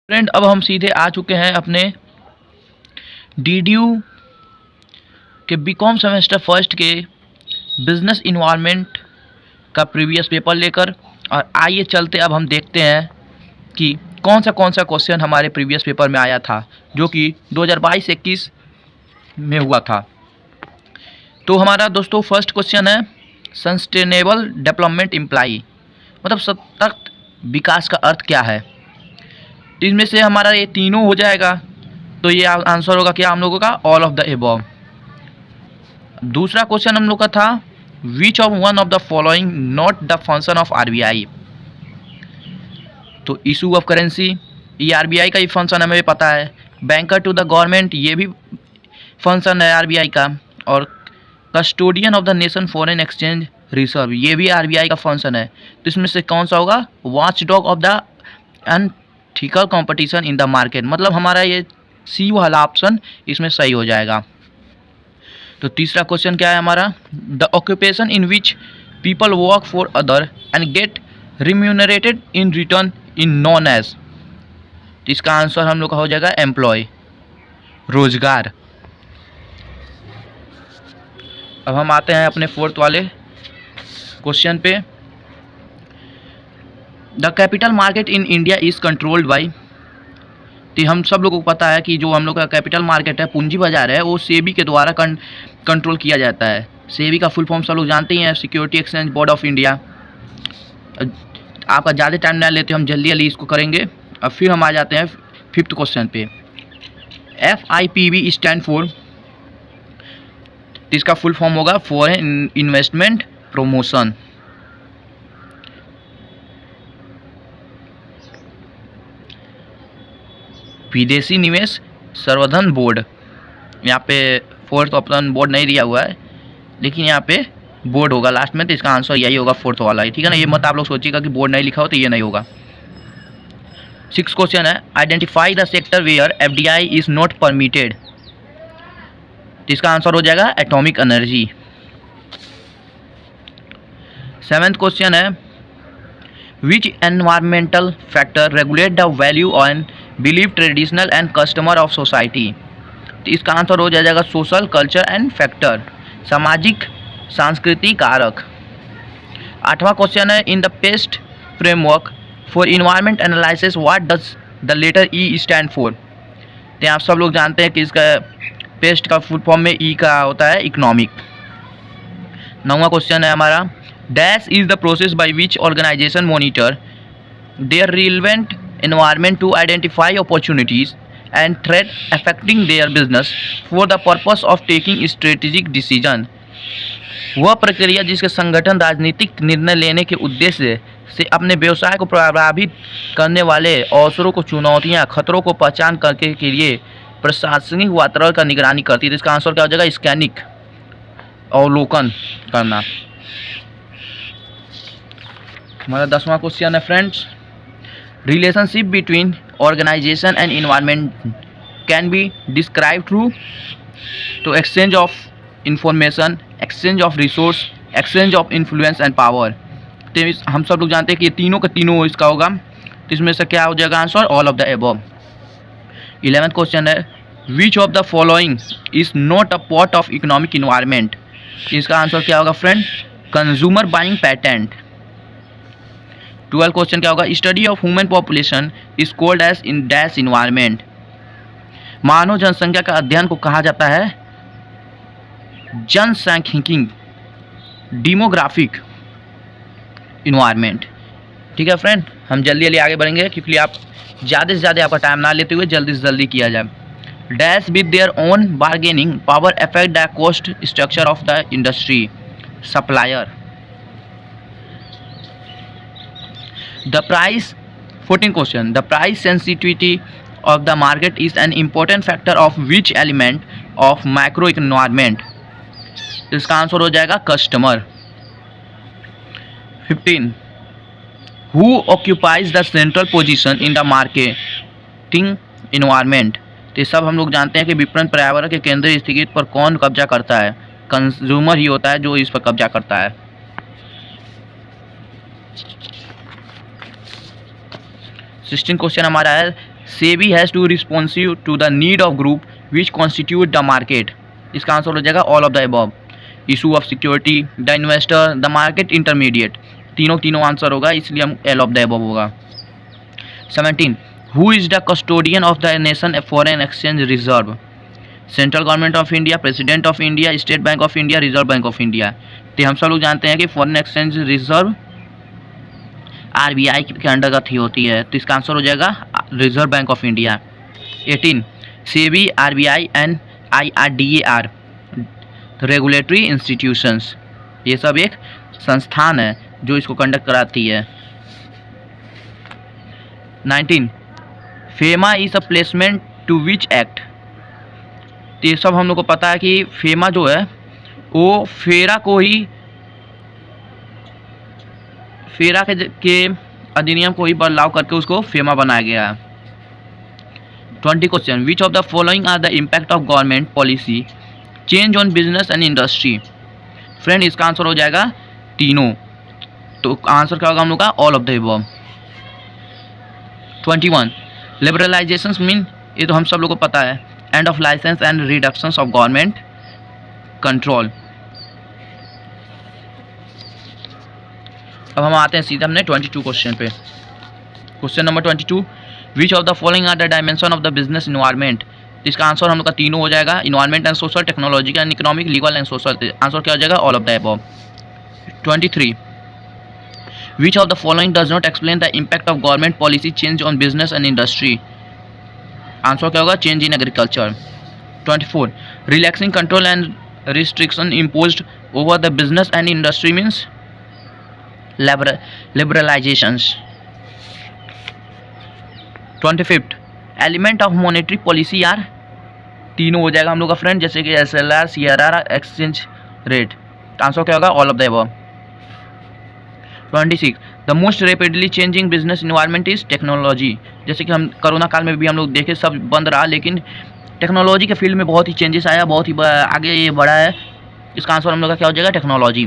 Friend, अब हम सीधे आ चुके हैं अपने डीडीयू के बीकॉम सेमेस्टर फर्स्ट के बिजनेस इन्वायरमेंट का प्रीवियस पेपर लेकर। और आइए चलते अब हम देखते हैं कि कौन सा क्वेश्चन हमारे प्रीवियस पेपर में आया था, जो कि 2022-21 में हुआ था। तो हमारा दोस्तों फर्स्ट क्वेश्चन है सस्टेनेबल डेवलपमेंट इम्प्लाई, मतलब सतत विकास का अर्थ क्या है। तो इसमें से हमारा ये तीनों हो जाएगा, तो ये आंसर होगा क्या हम लोगों का, ऑल ऑफ द एबव। दूसरा क्वेश्चन हम लोग का था which of one of the following not the function of RBI. तो इशू ऑफ करेंसी, ये आरबीआई का ही फंक्शन हमें पता है। बैंकर टू द गवर्नमेंट, ये भी फंक्शन है आरबीआई का। और custodian of the nation foreign exchange reserve, ये भी आरबीआई का फंक्शन है। तो इसमें से कौन सा होगा, watch dog of the unethical competition in the market, मतलब हमारा ये सी वाला ऑप्शन इसमें सही हो जाएगा। तो तीसरा क्वेश्चन क्या है हमारा, the occupation in which people work for other and get remunerated in return in known as. तो इसका आंसर हम लोग का हो जाएगा एम्प्लॉय, रोजगार। अब हम आते हैं अपने फोर्थ वाले क्वेश्चन पे। The capital market in India is controlled by. तो हम सब लोगों को पता है कि जो हम लोग का कैपिटल मार्केट है, पूंजी बाजार है, वो सेबी के द्वारा कंट्रोल किया जाता है। सेबी का फुल फॉर्म सब लोग जानते ही हैं, security exchange board of India. आपका ज़्यादा टाइम ना लेते, हम जल्दी जल्दी इसको करेंगे। अब फिर हम आ जाते हैं फिफ्थ क्वेश्चन पे। FIPB स्टैंड फॉर, इसका फुल फॉर्म होगा फॉरेन इन्वेस्टमेंट प्रमोशन। विदेशी निवेश संवर्धन बोर्ड। यहाँ पे फोर्थ ऑप्शन बोर्ड नहीं दिया हुआ है, लेकिन यहाँ पे बोर्ड होगा लास्ट में, तो इसका आंसर यही होगा फोर्थ वाला ही, ठीक है ना। ये मत आप लोग सोचिएगा कि बोर्ड नहीं लिखा हो तो ये नहीं होगा। सिक्स क्वेश्चन है identify the sector where FDI is not permitted. तो इसका आंसर हो जाएगा एटॉमिक एनर्जी। सेवेंथ क्वेश्चन है which environmental factor regulate the value on believe traditional and customer of society. तो इसका आंसर हो जाएगा सोशल कल्चर एंड फैक्टर, सामाजिक सांस्कृतिक कारक। आठवां क्वेश्चन है in the PEST framework for environment analysis what does the letter E stand for. तो आप सब लोग जानते हैं कि इसका पेस्ट का फुल फॉर्म में ई का होता है इकोनॉमिक। नौवां क्वेश्चन है हमारा dash is the process by which organisation monitor their relevant environment to identify opportunities and threat affecting their business for the purpose of taking strategic decision। वह प्रक्रिया जिसके संगठन राजनीतिक निर्णय लेने के उद्देश्य से अपने व्यवसाय को प्रभावित करने वाले अवसरों को, चुनौतियां, खतरों को पहचान करके के लिए प्रशासनिक वातावरण का निगरानी करती है। तो इसका आंसर क्या हो जाएगा, स्कैनिक, अवलोकन करना। हमारा 10वां क्वेश्चन है friends relationship between organization and environment can be described through तो exchange of information, exchange of resource, exchange of influence and power। तो हम सब लोग जानते हैं कि ये तीनों का तीनों इसका होगा, तो इसमें से क्या हो जाएगा answer, all of the above. 11th question है which of the following is not a part of economic environment. इसका आंसर क्या होगा friend, consumer buying pattern. 12 question क्या होगा, study of human population is called as in dash environment. मानव जनसंख्या का अध्ययन को कहा जाता है जनसांख्यिकी, डेमोग्राफिक इन्वायरमेंट। ठीक है फ्रेंड, हम जल्दी जल्दी आगे बढ़ेंगे क्योंकि आप ज़्यादा से ज़्यादा आपका टाइम ना लेते हुए जल्दी से जल्दी किया जाए। Dash with their own bargaining power affect the cost structure of the industry supplier. The price, 14th question, the price sensitivity of the market is an important factor of which element of macro environment। इसका answer हो जाएगा customer. 15 who occupies the central position in the marketing environment। तो सब हम लोग जानते हैं कि विपणन पर्यावरण के केंद्रीय स्थिति पर कौन कब्जा करता है, कंज्यूमर ही होता है जो इस पर कब्जा करता है। 16 क्वेश्चन हमारा है SEBI has to responsive to the need of group which constitute the market. इसका आंसर हो जाएगा all of the above. Issue of security, the investor, the market intermediate, तीनों आंसर होगा, इसलिए हम एल ऑफ द अबव होगा। 17 who is the custodian of the nation foreign exchange reserve. Central government of India, president of India, State Bank of India, Reserve Bank of India. तो हम सब लोग जानते हैं कि फॉरेन एक्सचेंज रिजर्व आरबीआई के अंडरगत ही होती है, तो इसका आंसर हो जाएगा reserve Bank of India. 18 SEBI, RBI and IRDAI regulatory institutions, ये सब एक संस्थान है जो इसको कंडक्ट कराती है। 19 FEMA is a placement to which act. तो ये सब हम लोग को पता है कि फेमा जो है वो फेरा के अधिनियम को ही बदलाव करके उसको फेमा बनाया गया है। 20 question which of the following are the impact of government policy change on business and industry. Friend इसका आंसर हो जाएगा तीनों, तो आंसर क्या होगा हम लोग का all of the above. 21 liberalisations mean, ये तो हम सब लोग को पता है, end of licence and reductions of government control. अब हम आते हैं सीधे हमने 22 क्वेश्चन पे। Question number 22 which of the following are the dimension of the business environment. इसका आंसर हम लोग का तीनों हो जाएगा, environment and social, technological and economic, legal and social. Answer क्या हो जाएगा all of the above. 23 which of the following does not explain the impact of government policy change on business and industry. Answer क्या होगा change in agriculture. 24 relaxing control and restriction imposed over the business and industry means liberalisations. 25 element of monetary policy are, तीनों हो जाएगा हम लोग का friend, जैसे कि SLR, CRR, exchange rate. Answer क्या होगा all of the above. 26 the most rapidly changing business environment is technology. जैसे कि हम कोरोना काल में भी हम लोग देखे सब बंद रहा, लेकिन टेक्नोलॉजी के फील्ड में बहुत ही चेंजेस आया, बहुत ही आगे ये बढ़ा है। इसका आंसर हम लोग का क्या हो जाएगा technology.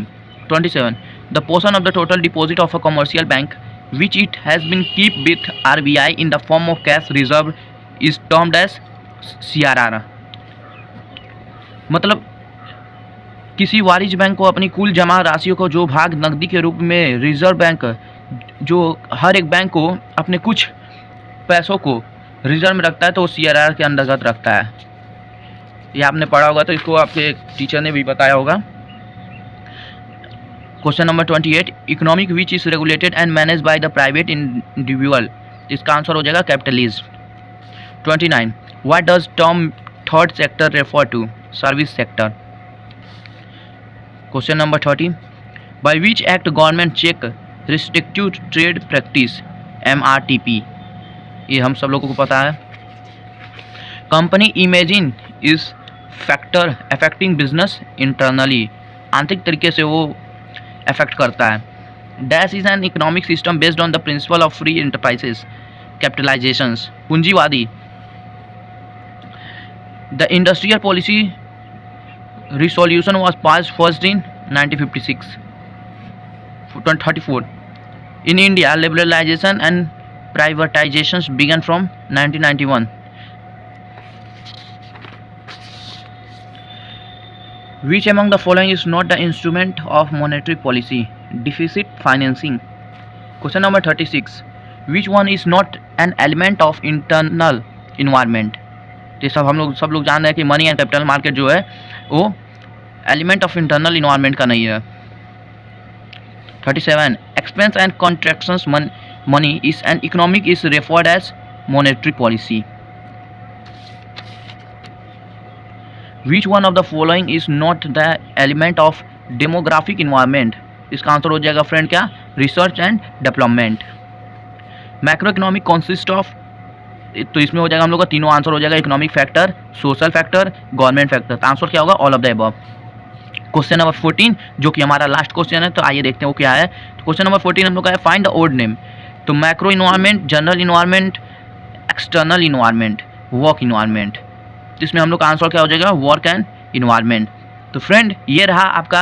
27 the portion of the total deposit of a commercial bank which it has been keep with RBI in the form of cash reserve is termed as CRR। मतलब किसी वाणिज्य बैंक को अपनी कुल जमा राशियों को जो भाग नकदी के रूप में रिजर्व बैंक, जो हर एक बैंक को अपने कुछ पैसों को रिजर्व में रखता है, तो वो CRR के अंतर्गत रखता है। ये आपने पढ़ा होगा, तो इसको आपके टीचर ने भी बताया होगा। Question number 28 economic which is regulated and manage by the private individual. इसका आंसर हो जाएगा capitalism. 29 what does term third sector refer to, service sector. Question number 30 by which act government check restrictive trade practice, MRTP। ये हम सब लोगों को पता है। Company imagine is factor affecting business internally, आंतरिक तरीके से वो अफेक्ट करता है। Dash is an economic system based on the principle of free enterprises capitalisations, पूंजीवादी। The industrial policy resolution was passed first in 1956। 34 in India liberalisation and privatisations began from 1991। Which among the following is not the instrument of monetary policy? Deficit financing. Question number 36. Which one is not an element of internal environment? ये सब लोग जान रहे हैं कि money and capital market जो है वो एलिमेंट ऑफ इंटरनल इन्वायरमेंट का नहीं है। 37. Expense and contractions money is an economic is referred as monetary policy. Which one of the following is not the element of demographic environment? इसका answer हो जाएगा friend क्या, research and development. Macro economic consist of, तो इसमें हो जाएगा हम लोग का तीनों आंसर हो जाएगा, economic factor, social factor, government factor. तो आंसर क्या होगा all of the above. Question number 14 जो कि हमारा लास्ट क्वेश्चन है, तो आइए देखते हैं वो क्या है। तो क्वेश्चन नंबर 14 हम लोग का है फाइंड द ओड नेम। तो macro environment, general environment, external environment, work environment. इसमें हम लोग का आंसर क्या हो जाएगा वर्क एंड इन्वायरमेंट। तो फ्रेंड ये रहा आपका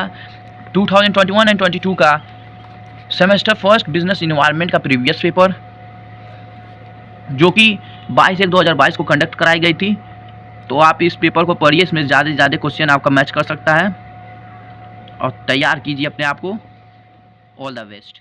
2021 एंड 22 का सेमेस्टर फर्स्ट बिजनेस इन्वायरमेंट का प्रीवियस पेपर, जो कि 22/1/2022 को कंडक्ट कराई गई थी। तो आप इस पेपर को पढ़िए, इसमें ज़्यादा से ज़्यादा क्वेश्चन आपका मैच कर सकता है और तैयार कीजिए अपने आप को। All the best.